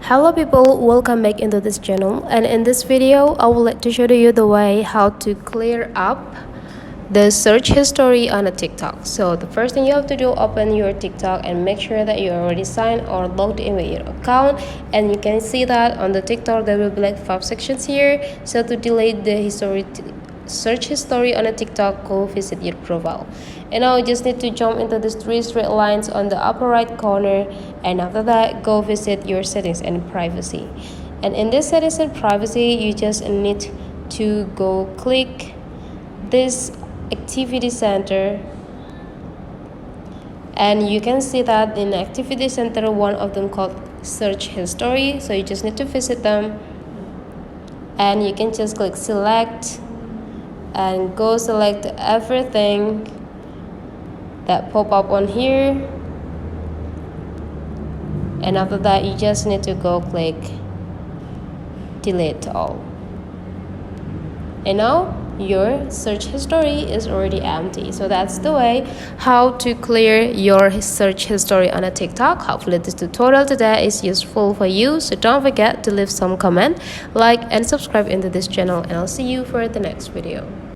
Hello people, welcome back into this channel, and in this video I would like to show you the way how to clear up the search history on a TikTok. So the first thing you have to do, open your TikTok and make sure that you're already signed or logged in with your account. And you can see that on the TikTok there will be like 5 sections here. So to delete the search history on a TikTok, go visit your profile. And now you just need to jump into these 3 straight lines on the upper right corner, and after that go visit your settings and privacy. And in this settings and privacy, you just need to go click this activity center, and you can see that in activity center one of them called search history. So you just need to visit them, and you can just click select and go select everything that pop up on here, and after that you just need to go click delete all, and now your search history is already empty. So that's the way how to clear your search history on a TikTok. Hopefully this tutorial today is useful for you, so don't forget to leave some comment, like and subscribe into this channel, and I'll see you for the next video.